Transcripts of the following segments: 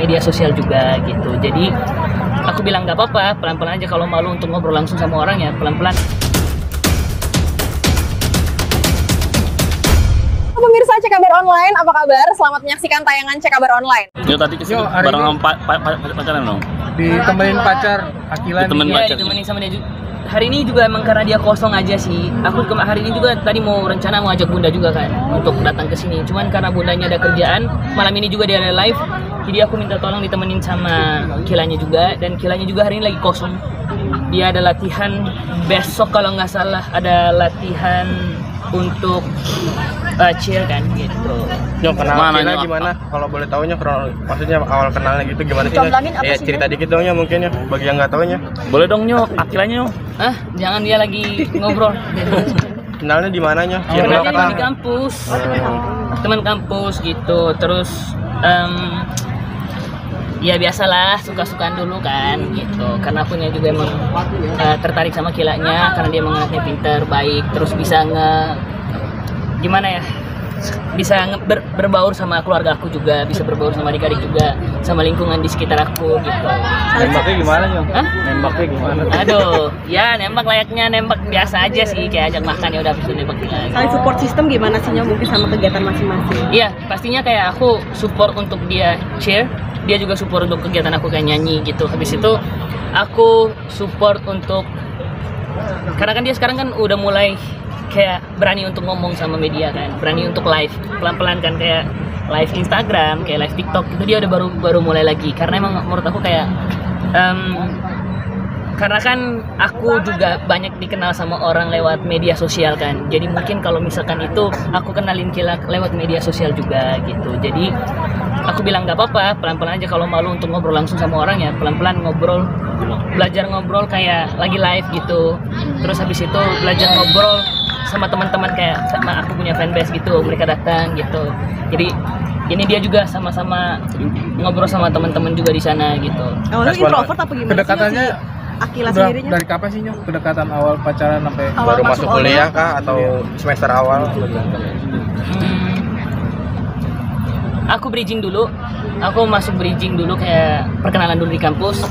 media sosial juga gitu. Jadi aku bilang nggak apa-apa, pelan-pelan aja. Kalau malu untuk ngobrol langsung sama orang ya pelan-pelan. Pemirsa Cekabar Online, apa kabar? Selamat menyaksikan tayangan Cekabar Online. Yo tadi kesini bareng pacaran dong. Ditemenin pacar Akila. Ditemenin sama dia juga. Hari ini juga emang karena dia kosong aja sih. Aku hari ini juga tadi mau rencana mau ajak Bunda juga kan untuk datang ke sini. Cuman karena Bundanya ada kerjaan, malam ini juga dia ada live. Jadi aku minta tolong ditemenin sama Kilanya juga, dan Kilanya juga hari ini lagi kosong. Dia ada latihan besok kalau nggak salah, ada latihan untuk cheer kan gitu. Nyok, kenal Kila gimana? Kalau boleh tahunya, maksudnya awal kenalnya gitu gimana sih? Ya cerita dikit dong ya mungkin ya, bagi yang nggak tahunya. Boleh dong Nyok, Akilanya Nyok. Jangan, dia lagi ngobrol. Kenalnya di mananya? Kenalnya di kampus, teman kampus gitu. Terus ya biasalah, suka-sukaan dulu kan gitu. Karena akunya juga emang tertarik sama Kilanya karena dia emang anaknya pinter, baik, terus bisa bisa berbaur sama keluarga aku juga, bisa berbaur sama adik-adik juga, sama lingkungan di sekitar aku gitu. Nembaknya gimana Nyok? Nembaknya gimana? Aduh, ya nembak layaknya nembak biasa aja sih, kayak ajak makan ya udah habis itu nembak. Saling support system gimana sih Nyok, mungkin sama kegiatan masing-masing? Iya, pastinya kayak aku support untuk dia cheer, dia juga support untuk kegiatan aku kayak nyanyi gitu. Habis itu aku support untuk, karena kan dia sekarang kan udah mulai kayak berani untuk ngomong sama media kan, berani untuk live pelan-pelan kan, kayak live Instagram, kayak live TikTok itu dia udah baru mulai lagi. Karena emang menurut aku kayak karena kan aku juga banyak dikenal sama orang lewat media sosial kan, jadi mungkin kalau misalkan itu aku kenalin Kila lewat media sosial juga gitu. Jadi aku bilang nggak apa-apa, pelan-pelan aja. Kalau malu untuk ngobrol langsung sama orang ya pelan-pelan ngobrol, belajar ngobrol kayak lagi live gitu. Terus habis itu belajar ngobrol sama teman-teman, kayak sama aku punya fanbase gitu, mereka datang gitu. Jadi ini dia juga sama-sama ngobrol sama teman-teman juga di sana gitu. Awalnya introvert apa gimana? Kedekatannya Akila sendirinya? dari kapan sih Nyok? Kedekatan awal pacaran sampai baru masuk kuliah kah atau semester awal? Aku bridging dulu, aku masuk bridging dulu, kayak perkenalan dulu di kampus.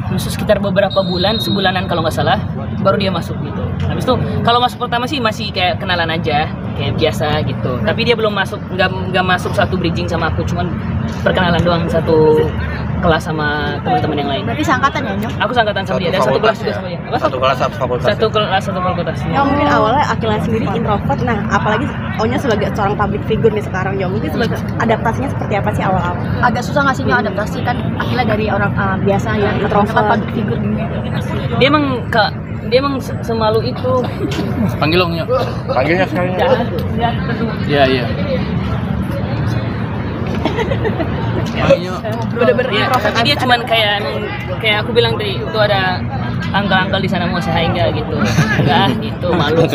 Terus sekitar beberapa bulan, sebulanan kalau nggak salah, baru dia masuk gitu. Habis itu kalau masuk pertama sih masih kayak kenalan aja, kayak biasa gitu. Tapi dia belum masuk, nggak masuk satu bridging sama aku, cuman perkenalan doang, satu kelas sama teman-teman yang lain. Berarti seangkatan ya Nyok? Aku seangkatan sama dia, dan satu kelas juga sama dia. Satu kelas satu fakultas. Satu fakultas. Ya mungkin awalnya Akila sendiri introvert, nah apalagi Onya sebagai seorang public figure nih sekarang ya, mungkin sebagai adaptasinya seperti apa sih awal-awal? Agak susah nggak sih Nyok adaptasi, kan Akila dari orang biasa ya introvert, public figure gini. Dia emang semalu itu. Panggil dong Nyok. Panggilnya sekali. Iya. Bener-bener introvert. Dia cuman kayak aku bilang tadi, itu ada angkel-angkel di sana mau saya enggak gitu. Enggak gitu, malu.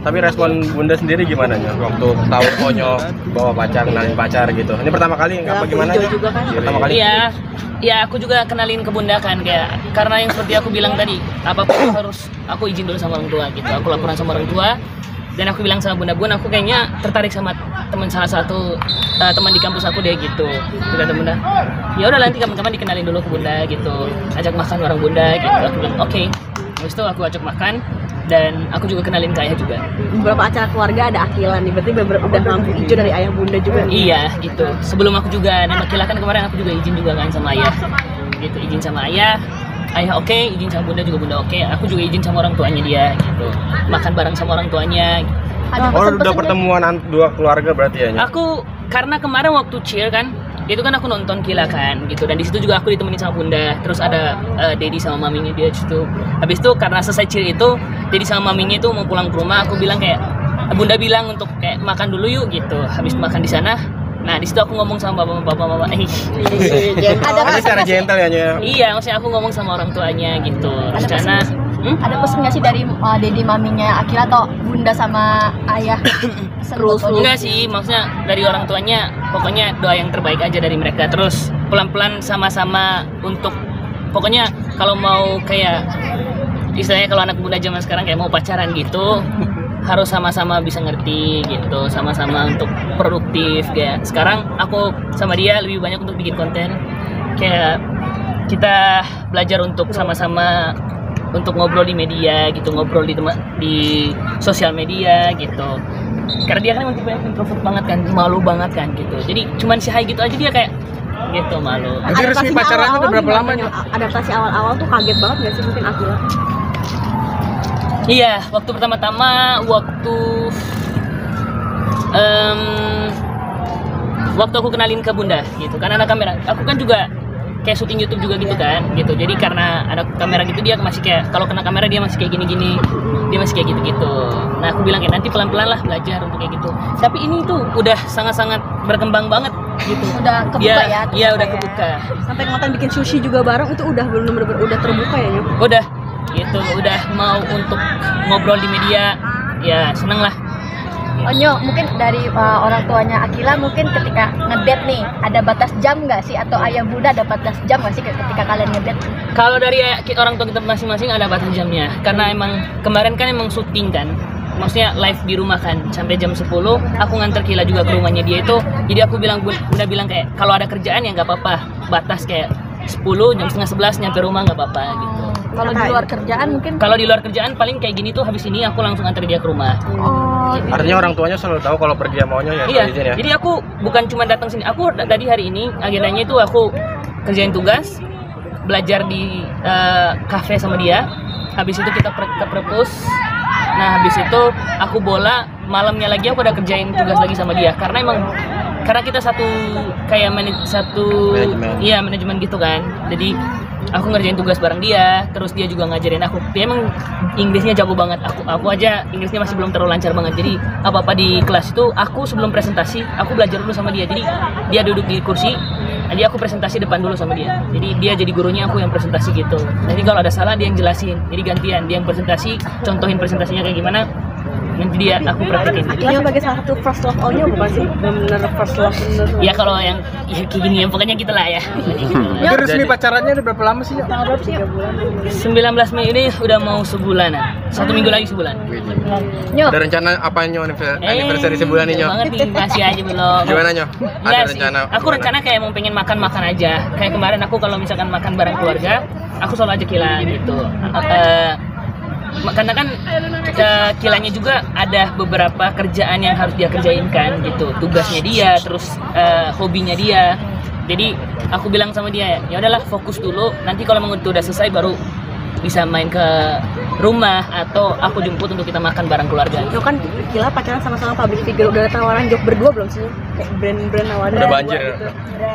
Tapi respon Bunda sendiri gimana Nyok waktu tahu Onyo bawa pacar, kenalin pacar gitu? Ini pertama kali apa gimana? Juga kan? Pertama kali. Iya, aku juga kenalin ke Bunda kan, kayak karena yang seperti aku bilang tadi, apapun harus aku izin dulu sama orang tua gitu. Aku laporan sama orang tua, dan aku bilang sama Bunda, Bun, aku kayaknya tertarik sama salah satu teman di kampus aku deh gitu. Kata Bunda, ya udah nanti kapan-kapan dikenalin dulu ke Bunda gitu, ajak makan bareng Bunda gitu. Aku bilang oke. Habis itu aku ajak makan, dan aku juga kenalin ke ayah juga. Beberapa acara keluarga ada Akila nih, berarti udah lampu hijau dari ayah Bunda juga nih. Iya gitu. Sebelum aku juga nembak Kila kan kemarin, aku juga izin juga kan sama ayah. Gitu, izin sama ayah oke, izin sama Bunda juga, Bunda oke. Aku juga izin sama orang tuanya dia gitu. Makan bareng sama orang tuanya. Udah pertemuan dua keluarga berarti ya Nyok? Aku karena kemarin waktu cheer kan, itu kan aku nonton Kila kan gitu, dan di situ juga aku ditemenin sama Bunda. Terus ada Dedi sama maminya dia situ. Habis itu karena selesai cheer itu, Dedi sama maminya itu mau pulang ke rumah. Aku bilang kayak, Bunda bilang untuk kayak makan dulu yuk gitu. Habis makan di sana, nah di situ aku ngomong sama bapak-bapak. Ada secara gentle ya Nyok? Iya, maksudnya aku ngomong sama orang tuanya gitu. Rencana ada pesan nggak sih dari Dedi maminya Akila atau Bunda sama ayah? Terus enggak sih, maksudnya dari orang tuanya pokoknya doa yang terbaik aja dari mereka. Terus pelan-pelan sama-sama untuk, pokoknya kalau mau kayak istilahnya kalau anak muda zaman sekarang kayak mau pacaran gitu, harus sama-sama bisa ngerti gitu, sama-sama untuk produktif. Kayak sekarang aku sama dia lebih banyak untuk bikin konten, kayak kita belajar untuk sama-sama untuk ngobrol di media gitu, ngobrol di sosial media gitu. Karena dia kan emang tipe introvert banget kan, malu banget kan gitu. Jadi cuman si hai gitu aja dia kayak gitu malu. Jadi resmi pacarannya udah berapa lama nih? Adaptasi awal-awal tuh kaget banget nggak sih mungkin Akila? Iya, waktu pertama-tama waktu aku kenalin ke Bunda gitu kan, ada kamera. Aku kan juga kayak syuting YouTube juga gitu kan gitu. Jadi karena ada kamera gitu dia masih kayak kalau kena kamera dia masih kayak gini-gini. Dia masih kayak gitu-gitu. Nah, aku bilang kayak nanti pelan-pelan lah belajar untuk kayak gitu. Tapi ini tuh udah sangat-sangat berkembang banget gitu. Udah kebuka ya? Iya, udah kebuka. Sampai ngeliatin bikin sushi juga bareng itu udah bener-bener udah terbuka ya Nyok? Udah gitu, udah mau untuk ngobrol di media. Ya, seneng lah. Oh Nyo, mungkin dari orang tuanya Akila mungkin ketika ngedate nih ada batas jam nggak sih, atau ayah bunda ada batas jam nggak sih ketika kalian ngedate? Kalau dari orang tua kita masing-masing ada batas jamnya, karena emang kemarin kan emang syuting kan, maksudnya live di rumah kan sampai jam 10. Aku nganter Kila juga ke rumahnya dia itu, jadi aku bilang bunda bilang kayak kalau ada kerjaan ya nggak apa-apa, batas kayak 10 jam setengah 11 nyampe rumah nggak apa-apa gitu. Kalau di luar kerjaan mungkin? Kalau di luar kerjaan paling kayak gini tuh habis ini aku langsung antar dia ke rumah. Oh, Artinya orang tuanya selalu tahu kalau pergi maunya ya. Iya, Izin ya. jadi aku bukan cuma datang sini. Aku tadi hari ini agendanya itu aku kerjain tugas, belajar di cafe sama dia. Habis itu kita ke perpus. Nah, habis itu aku bola, malamnya lagi aku udah kerjain tugas lagi sama dia. Karena kita satu kayak manajemen gitu kan. Jadi aku ngerjain tugas bareng dia, terus dia juga ngajarin aku. Dia emang Inggrisnya jago banget. Aku aja Inggrisnya masih belum terlalu lancar banget. Jadi apa-apa di kelas itu aku sebelum presentasi aku belajar dulu sama dia. Jadi dia duduk di kursi, jadi aku presentasi depan dulu sama dia. Jadi dia jadi gurunya, aku yang presentasi gitu. Nanti kalau ada salah dia yang jelasin. Jadi gantian, dia yang presentasi, contohin presentasinya kayak gimana. Nanti dia aku praktekin. Akila sebagai salah satu first love all-nya bukan sih? Bener first love bener. Ya kalau yang ya kayak gini ya pokoknya gitu lah ya. Jadi resmi pacarannya udah berapa lama sih? Tanggal berapa sih? 19 Mei ini udah mau sebulanan. 1 minggu lagi sebulan. Nyo, Ada rencana apa Nyo anniversary sebulan nih Nyo? Banget nih, masih aja belum. Gimana Nyo? Ada Enggak sih. rencana? Aku rencana kayak mau pengen makan aja. Kayak kemarin aku kalau misalkan makan bareng keluarga, aku selalu ajak Kila gitu. Karena kan Kilanya juga ada beberapa kerjaan yang harus dia kerjain kan gitu, tugasnya dia, terus hobinya dia. Jadi aku bilang sama dia, ya udahlah fokus dulu. Nanti kalau memang udah selesai baru bisa main ke rumah atau aku jemput untuk kita makan bareng keluarga. Itu kan Kila pacaran sama-sama public figure, udah ada tawaran job berdua belum sih? Kayak brand-brand nawarin. Udah banjir. Gitu.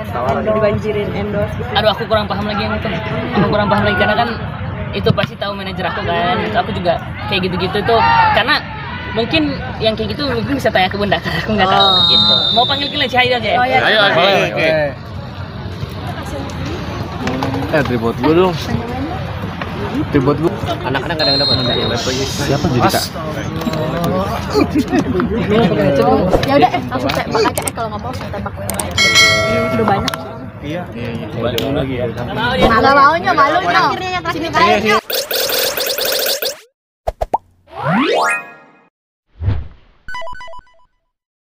Tawaran dibanjirin endorse gitu. Aduh, aku kurang paham lagi yang itu. Aku kurang paham lagi karena kan itu pasti tahu manajer aku kan. Aku juga kayak gitu-gitu tuh karena mungkin yang kayak gitu mungkin bisa tanya ke Bunda karena aku nggak tahu gitu. Mau panggil Kila Cahaya aja ya? oh ya. Ayo, oke. Tripod gue dong. Tripod gue. Anak-anak kadang dapat yang siapa jadi kak? Ya udah langsung tembak aja kalau nggak mau saya tembak. Udah banyak. Iya. Balik lagi ya. Nggak mau dia. Nggak mau Nyo, malu Nyo. Sini balik Nyo.